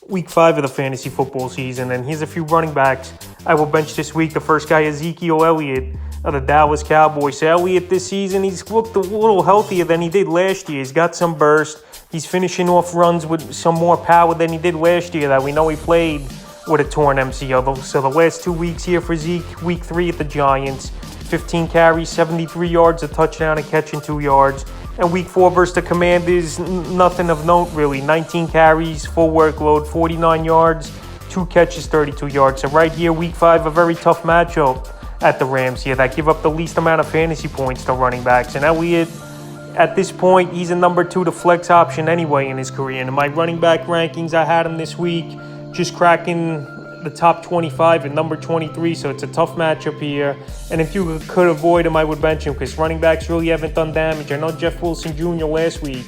Week 5 of the fantasy football season, and here's a few running backs I will bench this week. The first guy, Ezekiel Elliott of the Dallas Cowboys. So Elliott this season, he's looked a little healthier than he did last year. He's got some burst. He's finishing off runs with some more power than he did last year that we know he played with a torn MCL. So the last 2 weeks here for Zeke, week 3 at the Giants, 15 carries, 73 yards, a touchdown, and catching 2 yards. And week 4 versus the Commanders, nothing of note really. 19 carries, full workload, 49 yards, 2 catches, 32 yards. So right here, week 5, a very tough matchup at the Rams here that give up the least amount of fantasy points to running backs. And Elliott, at this point, he's a number 2 to flex option anyway in his career. And in my running back rankings, I had him this week just cracking the top 25 at number 23, so it's a tough matchup here. And if you could avoid him, I would bench him because running backs really haven't done damage. I know Jeff Wilson Jr. last week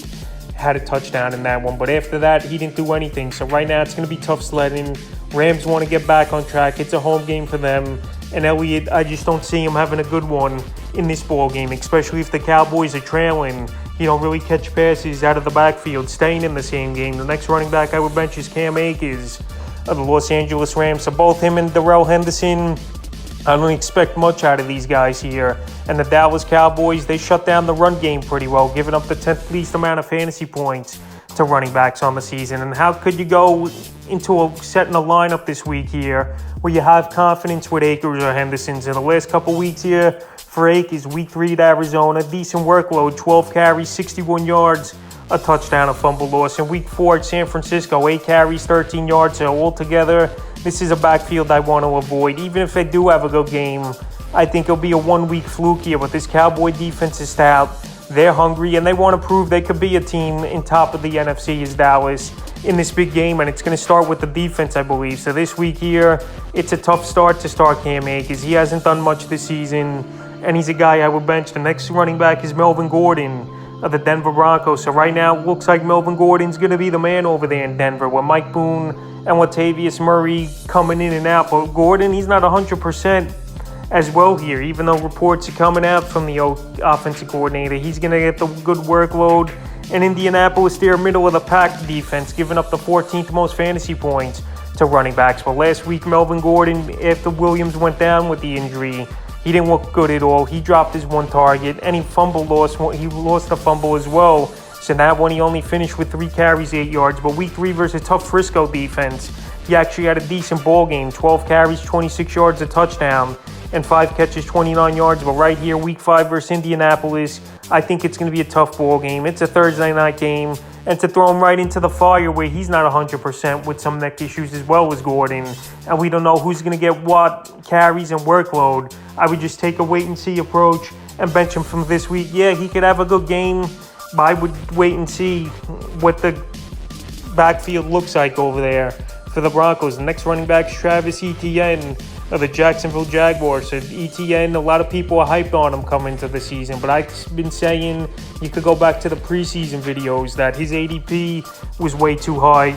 had a touchdown in that one, but after that, he didn't do anything. So right now, it's going to be tough sledding. Rams want to get back on track. It's a home game for them. And Elliott, I just don't see him having a good one in this ball game, especially if the Cowboys are trailing. He don't really catch passes out of the backfield, staying in the same game. The next running back I would bench is Cam Akers of the Los Angeles Rams. So both him and Darrell Henderson, I don't expect much out of these guys here. And the Dallas Cowboys, they shut down the run game pretty well, giving up the 10th least amount of fantasy points to running backs on the season. And how could you go into setting a lineup this week here where you have confidence with Akers or Henderson's? In the last couple weeks here for Akers, week 3 at Arizona, decent workload, 12 carries, 61 yards, a touchdown, a fumble loss. In week 4 at San Francisco, 8 carries, 13 yards. So altogether, this is a backfield I want to avoid. Even if they do have a good game, I think it'll be a 1-week fluke here. But this Cowboy defense is stout. They're hungry, and they want to prove they could be a team in top of the NFC as Dallas in this big game. And it's going to start with the defense, I believe. So this week here, it's a tough start to start Cam Akers. He hasn't done much this season, and he's a guy I would bench. The next running back is Melvin Gordon of the Denver Broncos. So right now, it looks like Melvin Gordon's going to be the man over there in Denver with Mike Boone and Latavius Murray coming in and out. But Gordon, he's not 100% as well here, even though reports are coming out from the offensive coordinator. He's going to get the good workload. And Indianapolis, they're middle of the pack defense, giving up the 14th most fantasy points to running backs. But last week, Melvin Gordon, after Williams went down with the injury, he didn't look good at all. He dropped his one target, and he lost the fumble as well. So that one, he only finished with 3 carries, 8 yards. But week 3 versus a tough Frisco defense, he actually had a decent ball game. 12 carries, 26 yards, a touchdown, and 5 catches, 29 yards. But right here, week 5 versus Indianapolis, I think it's going to be a tough ball game. It's a Thursday night game, and to throw him right into the fire where he's not 100% with some neck issues as well as Gordon, and we don't know who's going to get what carries and workload, I would just take a wait-and-see approach and bench him from this week. Yeah, he could have a good game, but I would wait and see what the backfield looks like over there for the Broncos. The next running back is Travis Etienne of the Jacksonville Jaguars. So Etienne, a lot of people are hyped on him coming into the season, but I've been saying, you could go back to the preseason videos, that his ADP was way too high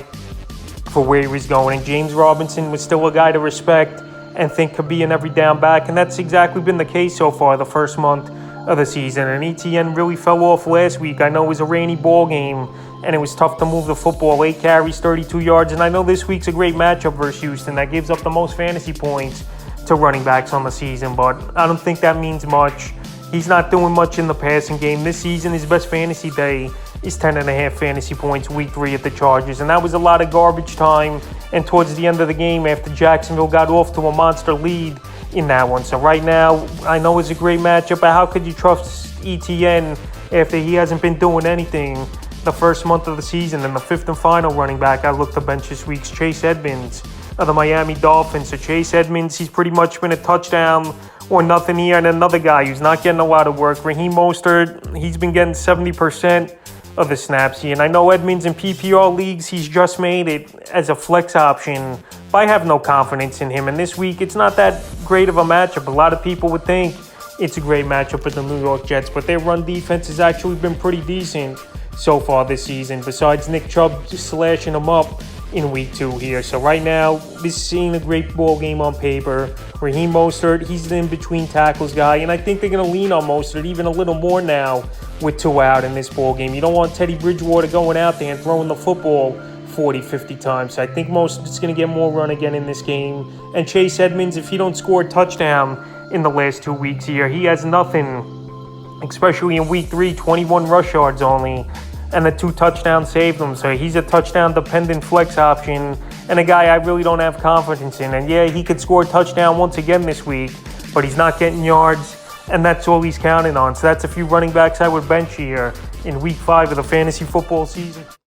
for where he was going. And James Robinson was still a guy to respect and think could be an every down back. And that's exactly been the case so far the first month of the season. And Etienne really fell off last week. I know it was a rainy ball game, and it was tough to move the football. 8 carries, 32 yards. And I know this week's a great matchup versus Houston that gives up the most fantasy points to running backs on the season, but I don't think that means much. He's not doing much in the passing game. This season, his best fantasy day is 10.5 fantasy points week 3 at the Chargers, and that was a lot of garbage time and towards the end of the game after Jacksonville got off to a monster lead in that one. So right now, I know it's a great matchup, but how could you trust Etienne after he hasn't been doing anything the first month of the season? And the 5th and final running back I look to bench this week's Chase Edmonds of the Miami Dolphins. So Chase Edmonds, he's pretty much been a touchdown or nothing here. And another guy who's not getting a lot of work, Raheem Mostert, he's been getting 70% of the snaps here. And I know Edmonds in PPR leagues, he's just made it as a flex option, but I have no confidence in him. And this week, it's not that great of a matchup. A lot of people would think it's a great matchup with the New York Jets, but their run defense has actually been pretty decent so far this season, besides Nick Chubb just slashing them up in week 2 here. So right now, this ain't a great ball game on paper. Raheem Mostert, he's the in-between tackles guy, and I think they're going to lean on Mostert even a little more now with 2 out in this ball game. You don't want Teddy Bridgewater going out there and throwing the football 40, 50 times. So I think Mostert's going to get more run again in this game. And Chase Edmonds, if he don't score a touchdown in the last 2 weeks here, he has nothing, especially in week 3, 21 rush yards only, and the 2 touchdowns saved him. So he's a touchdown-dependent flex option and a guy I really don't have confidence in. And yeah, he could score a touchdown once again this week, but he's not getting yards, and that's all he's counting on. So that's a few running backs I would bench here in week 5 of the fantasy football season.